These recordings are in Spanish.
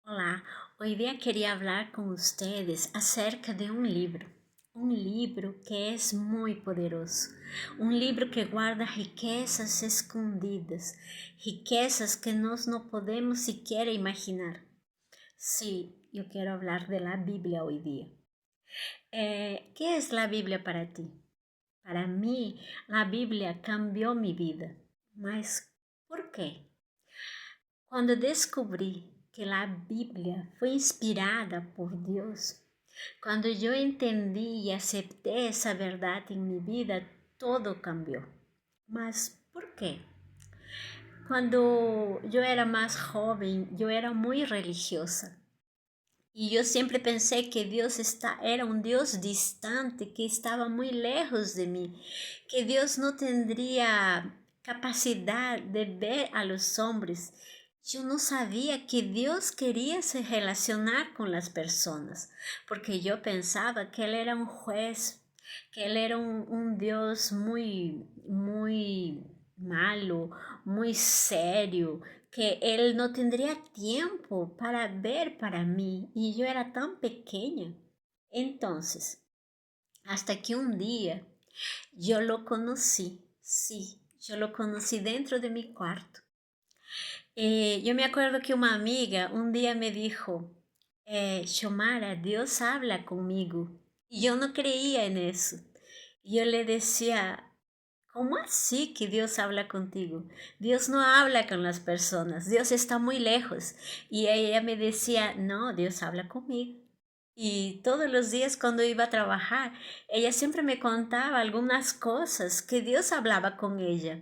Olá, hoy día quería hablar con ustedes acerca de un libro que es muy poderoso, un libro que guarda riquezas escondidas, riquezas que nós no podemos siquiera imaginar. Sí, yo quiero hablar de la Biblia hoy día. ¿Qué es la Biblia para ti? Para mí, la Biblia cambió mi vida. Mas, ¿por qué? Quando descobri que a Bíblia foi inspirada por Deus, quando eu entendi e aceitei essa verdade em minha vida, todo cambiou. Mas por quê? Quando eu era mais jovem, eu era muito religiosa. E eu sempre pensei que era um Deus distante, que estava muito lejos de mim, que Deus não teria capacidade de ver a los hombres. Eu não sabia que Deus queria se relacionar com as pessoas, porque eu pensava que Ele era um juez, que Ele era um Deus muito malo, muito sério, que Él no tendría tiempo para ver para mí y yo era tan pequeña. Entonces, hasta que un día yo lo conocí, sí, yo lo conocí dentro de mi cuarto. Yo me acuerdo que una amiga un día me dijo, Xiomara, Dios habla conmigo. Y yo no creía en eso. Yo le decía, ¿cómo así que Dios habla contigo? Dios no habla con las personas, Dios está muy lejos. Y ella me decía, no, Dios habla conmigo. Y todos los días cuando iba a trabajar, ella siempre me contaba algunas cosas que Dios hablaba con ella.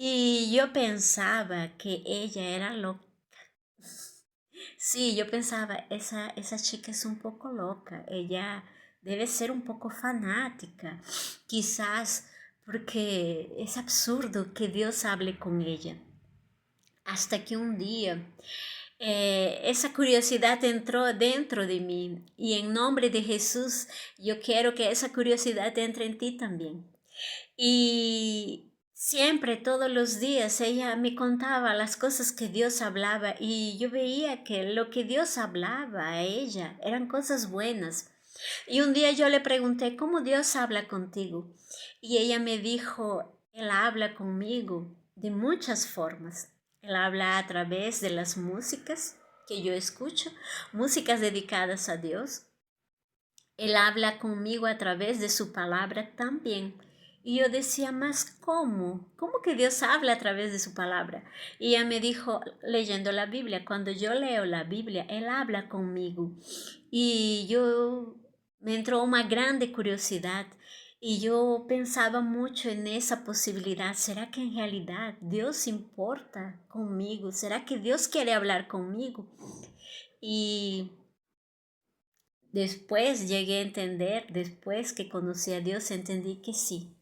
Y yo pensaba que ella era loca. Sí, yo pensaba, esa chica es un poco loca, ella debe ser un poco fanática, quizás porque es absurdo que Dios hable con ella. Hasta que un día esa curiosidad entró dentro de mí y en nombre de Jesús yo quiero que esa curiosidad entre en ti también. Y siempre, todos los días, ella me contaba las cosas que Dios hablaba y yo veía que lo que Dios hablaba a ella eran cosas buenas. Y un día yo le pregunté, ¿cómo Dios habla contigo? Y ella me dijo, Él habla conmigo de muchas formas. Él habla a través de las músicas que yo escucho, músicas dedicadas a Dios. Él habla conmigo a través de su palabra también. Y yo decía, más ¿cómo? ¿Cómo que Dios habla a través de su palabra? Y ella me dijo, leyendo la Biblia, cuando yo leo la Biblia, Él habla conmigo. Y yo me entró una grande curiosidad y yo pensaba mucho en esa posibilidad. ¿Será que en realidad Dios importa conmigo? ¿Será que Dios quiere hablar conmigo? Y después llegué a entender, después que conocí a Dios, entendí que sí,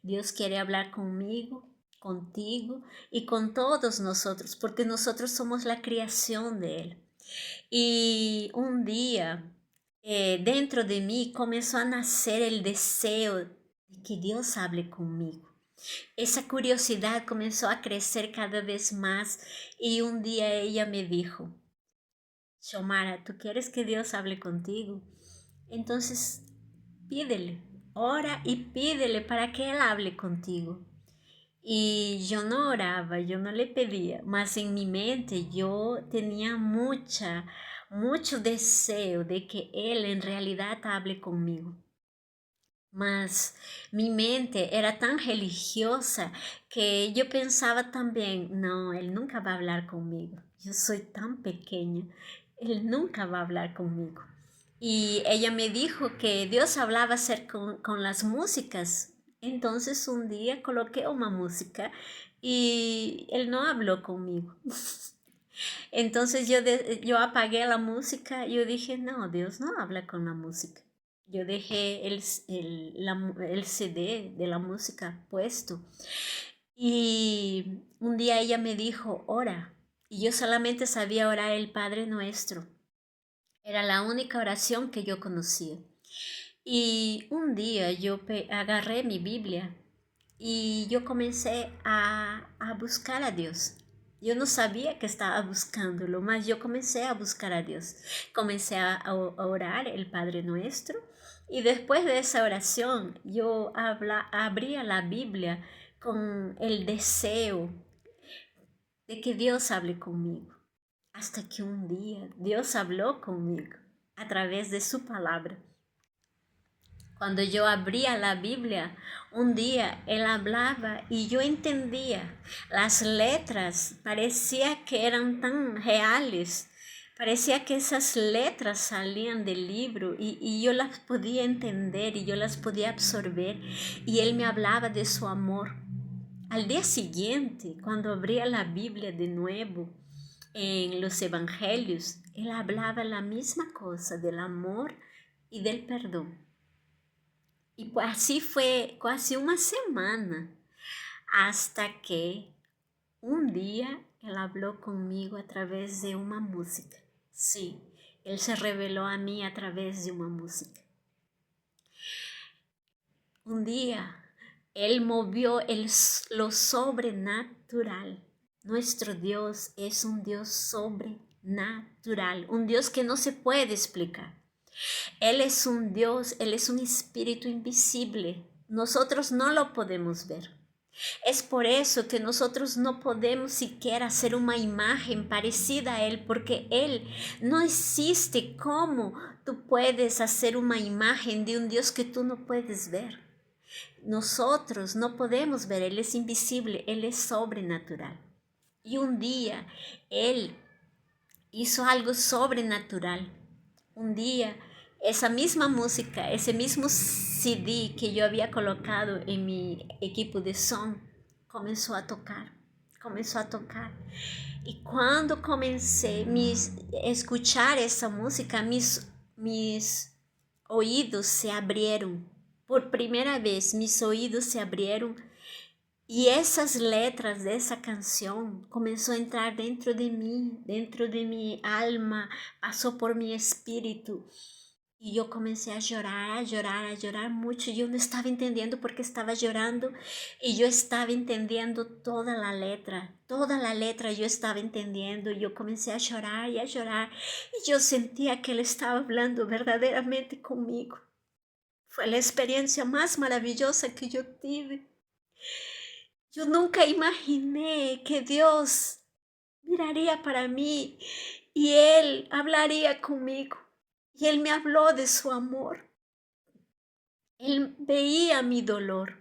Dios quiere hablar conmigo, contigo y con todos nosotros, porque nosotros somos la creación de Él. Y un día, dentro de mí comenzó a nacer el deseo de que Dios hable conmigo. Esa curiosidad comenzó a crecer cada vez más y un día ella me dijo, Xiomara, ¿tú quieres que Dios hable contigo? Entonces pídele, ora y pídele para que Él hable contigo. Y yo no oraba, yo no le pedía, mas en mi mente yo tenía mucho deseo de que Él en realidad hable conmigo. Mas mi mente era tan religiosa que yo pensaba también, no, Él nunca va a hablar conmigo. Yo soy tan pequeña, Él nunca va a hablar conmigo. Y ella me dijo que Dios hablaba con las músicas. Entonces un día coloqué una música y Él no habló conmigo. Entonces yo apagué la música y yo dije, no, Dios no habla con la música. Yo dejé el CD de la música puesto. Y un día ella me dijo, ora. Y yo solamente sabía orar el Padre Nuestro. Era la única oración que yo conocía. Y un día yo agarré mi Biblia y yo comencé a buscar a Dios. Yo no sabía que estaba buscándolo, mas yo comencé a buscar a Dios. Comencé a orar el Padre Nuestro y después de esa oración yo abría la Biblia con el deseo de que Dios hable conmigo. Hasta que un día Dios habló conmigo a través de su palabra. Cuando yo abría la Biblia, un día Él hablaba y yo entendía. Las letras parecía que eran tan reales. Parecía que esas letras salían del libro y yo las podía entender y yo las podía absorber. Y Él me hablaba de su amor. Al día siguiente, cuando abría la Biblia de nuevo en los evangelios, Él hablaba la misma cosa del amor y del perdón. Y pues así fue casi una semana hasta que un día Él habló conmigo a través de una música. Sí, Él se reveló a mí a través de una música. Un día Él movió lo sobrenatural. Nuestro Dios es un Dios sobrenatural, un Dios que no se puede explicar. Él es un Dios, Él es un espíritu invisible. Nosotros no lo podemos ver. Es por eso que nosotros no podemos siquiera hacer una imagen parecida a Él, porque Él no existe. ¿Cómo tú puedes hacer una imagen de un Dios que tú no puedes ver? Nosotros no podemos ver, Él es invisible, Él es sobrenatural. Y un día Él hizo algo sobrenatural. Un día esa misma música, ese mismo CD que yo había colocado en mi equipo de son, comenzó a tocar. Y cuando comencé a escuchar esa música, mis oídos se abrieron. Por primera vez mis oídos se abrieron y esas letras de esa canción comenzó a entrar dentro de mi alma, pasó por mi espíritu. Y yo comencé a llorar mucho. Yo no estaba entendiendo por qué estaba llorando. Y yo estaba entendiendo toda la letra yo estaba entendiendo. Y yo comencé a llorar. Y yo sentía que Él estaba hablando verdaderamente conmigo. Fue la experiencia más maravillosa que yo tuve. Yo nunca imaginé que Dios miraría para mí y Él hablaría conmigo. Y Él me habló de su amor. Él veía mi dolor.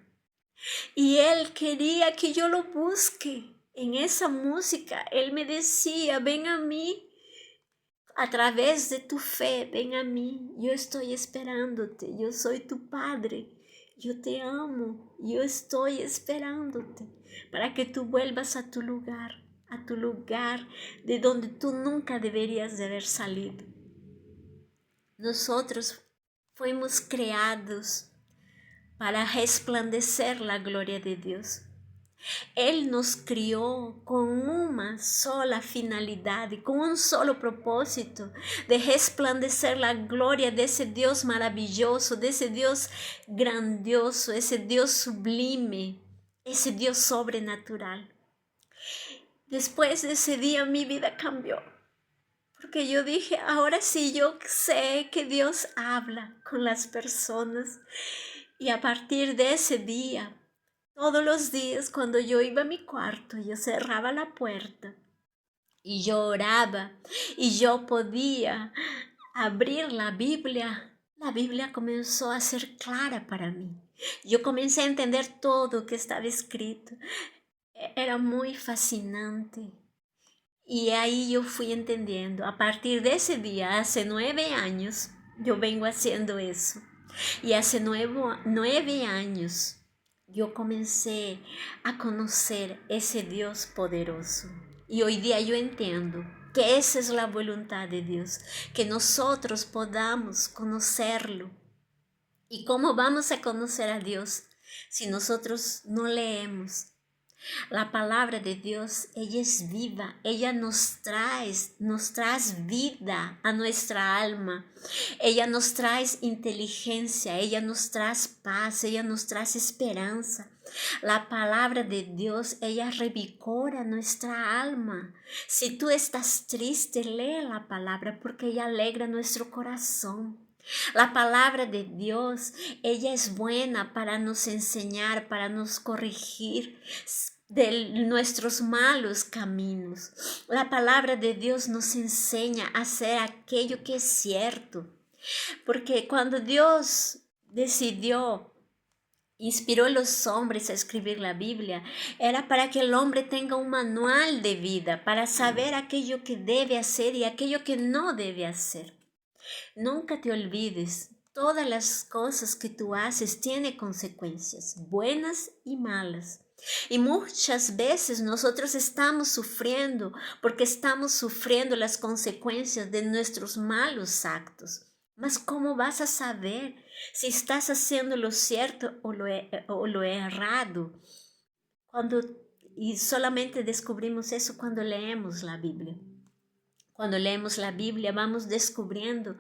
Y Él quería que yo lo busque. En esa música, Él me decía, ven a mí. A través de tu fe, ven a mí. Yo estoy esperándote. Yo soy tu Padre. Yo te amo. Yo estoy esperándote para que tú vuelvas a tu lugar de donde tú nunca deberías de haber salido. Nosotros fuimos creados para resplandecer la gloria de Dios. Él nos crió con una sola finalidad y con un solo propósito de resplandecer la gloria de ese Dios maravilloso, de ese Dios grandioso, ese Dios sublime, ese Dios sobrenatural. Después de ese día mi vida cambió. Porque yo dije, ahora sí yo sé que Dios habla con las personas. Y a partir de ese día, todos los días cuando yo iba a mi cuarto, yo cerraba la puerta y yo oraba y yo podía abrir la Biblia comenzó a ser clara para mí. Yo comencé a entender todo que estaba escrito. Era muy fascinante. Y ahí yo fui entendiendo. A partir de ese día, hace 9 años, yo vengo haciendo eso. Y hace 9 años yo comencé a conocer ese Dios poderoso. Y hoy día yo entiendo que esa es la voluntad de Dios, que nosotros podamos conocerlo. ¿Y cómo vamos a conocer a Dios si nosotros no leemos? La palabra de Dios, ella es viva, ella nos trae vida a nuestra alma, ella nos trae inteligencia, ella nos trae paz, ella nos trae esperanza. La palabra de Dios, ella revigora nuestra alma. Si tú estás triste, lee la palabra porque ella alegra nuestro corazón. La palabra de Dios, ella es buena para nos enseñar, para nos corregir de nuestros malos caminos. La palabra de Dios nos enseña a hacer aquello que es cierto. Porque cuando Dios inspiró a los hombres a escribir la Biblia, era para que el hombre tenga un manual de vida, para saber aquello que debe hacer y aquello que no debe hacer. Nunca te olvides, todas las cosas que tú haces tienen consecuencias, buenas y malas. Y muchas veces nosotros estamos sufriendo porque estamos sufriendo las consecuencias de nuestros malos actos. Mas ¿cómo vas a saber si estás haciendo lo cierto o lo errado? Y solamente descubrimos eso cuando leemos la Biblia. Cuando leemos la Biblia vamos descubriendo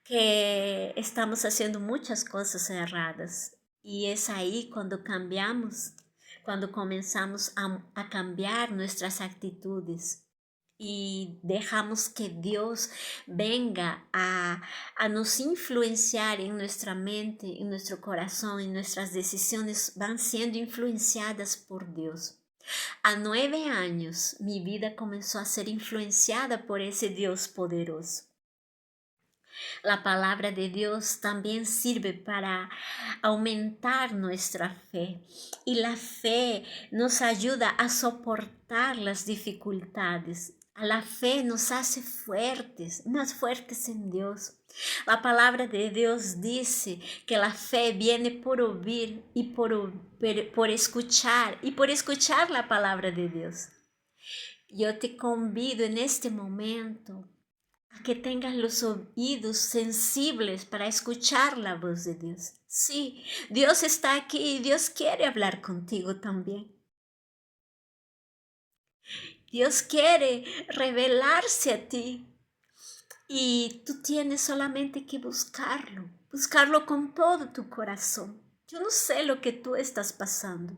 que estamos haciendo muchas cosas erradas. Y es ahí cuando cambiamos, cuando comenzamos a cambiar nuestras actitudes y dejamos que Dios venga a nos influenciar en nuestra mente, en nuestro corazón, en nuestras decisiones van siendo influenciadas por Dios. A 9 años mi vida comenzó a ser influenciada por ese Dios poderoso. La palabra de Dios también sirve para aumentar nuestra fe y la fe nos ayuda a soportar las dificultades. La fe nos hace fuertes, más fuertes en Dios. La palabra de Dios dice que la fe viene por oír y por escuchar y por escuchar la palabra de Dios. Yo te convido en este momento a que tengas los oídos sensibles para escuchar la voz de Dios. Sí, Dios está aquí y Dios quiere hablar contigo también. Dios quiere revelarse a ti y tú tienes solamente que buscarlo con todo tu corazón. Yo no sé lo que tú estás pasando,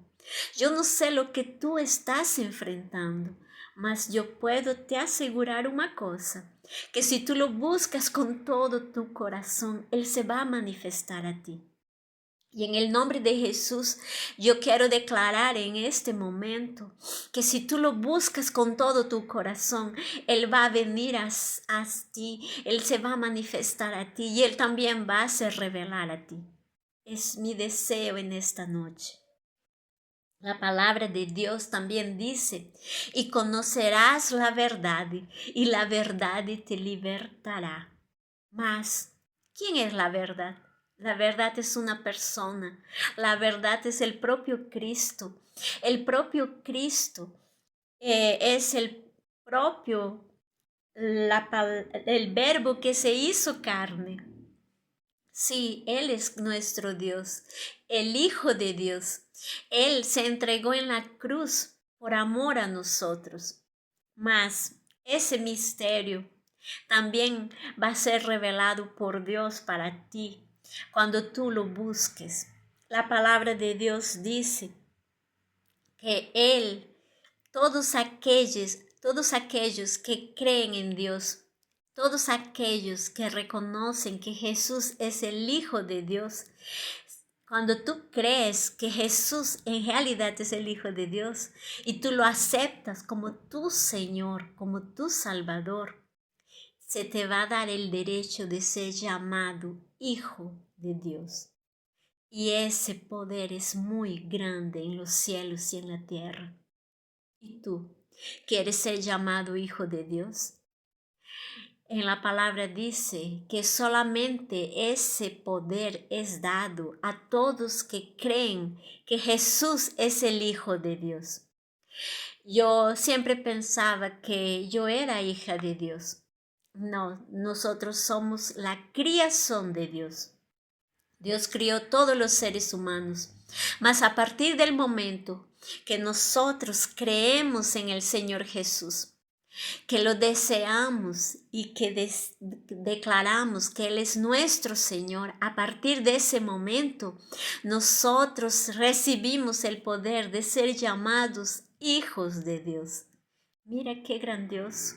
yo no sé lo que tú estás enfrentando, mas yo puedo te asegurar una cosa, que si tú lo buscas con todo tu corazón, Él se va a manifestar a ti. Y en el nombre de Jesús, yo quiero declarar en este momento que si tú lo buscas con todo tu corazón, Él va a venir a ti, Él se va a manifestar a ti y Él también va a se revelar a ti. Es mi deseo en esta noche. La palabra de Dios también dice, y conocerás la verdad, y la verdad te libertará. Mas, ¿quién es la verdad? La verdad es una persona, la verdad es el propio Cristo. El propio Cristo es el verbo que se hizo carne. Sí, Él es nuestro Dios, el Hijo de Dios. Él se entregó en la cruz por amor a nosotros. Mas ese misterio también va a ser revelado por Dios para ti cuando tú lo busques. La palabra de Dios dice que Él, todos aquellos que creen en Dios, todos aquellos que reconocen que Jesús es el Hijo de Dios, cuando tú crees que Jesús en realidad es el Hijo de Dios y tú lo aceptas como tu Señor, como tu Salvador, se te va a dar el derecho de ser llamado Hijo de Dios. Y ese poder es muy grande en los cielos y en la tierra. ¿Y tú quieres ser llamado Hijo de Dios? En la palabra dice que solamente ese poder es dado a todos que creen que Jesús es el Hijo de Dios. Yo siempre pensaba que yo era hija de Dios. No, nosotros somos la creación de Dios. Dios crió todos los seres humanos, mas a partir del momento que nosotros creemos en el Señor Jesús, que lo deseamos y que declaramos que Él es nuestro Señor. A partir de ese momento, nosotros recibimos el poder de ser llamados hijos de Dios. Mira qué grandioso.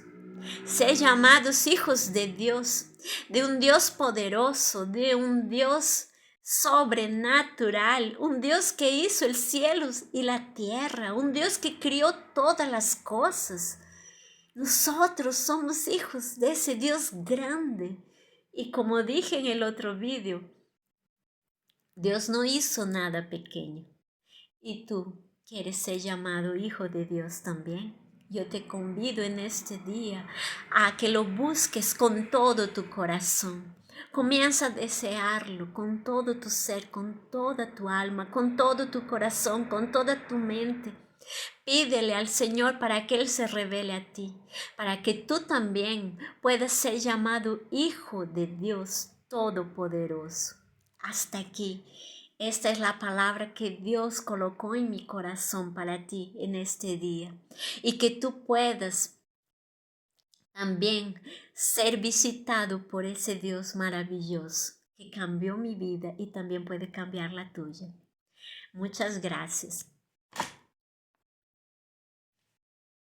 Ser llamados hijos de Dios, de un Dios poderoso, de un Dios sobrenatural, un Dios que hizo el cielo y la tierra, un Dios que crió todas las cosas. Nosotros somos hijos de ese Dios grande. Y como dije en el otro vídeo, Dios no hizo nada pequeño. ¿Y tú quieres ser llamado hijo de Dios también? Yo te convido en este día a que lo busques con todo tu corazón. Comienza a desearlo con todo tu ser, con toda tu alma, con todo tu corazón, con toda tu mente. Pídele al Señor para que Él se revele a ti, para que tú también puedas ser llamado hijo de Dios Todopoderoso. Hasta aquí. Esta es la palabra que Dios colocó en mi corazón para ti en este día. Y que tú puedas también ser visitado por ese Dios maravilloso que cambió mi vida y también puede cambiar la tuya. Muchas gracias.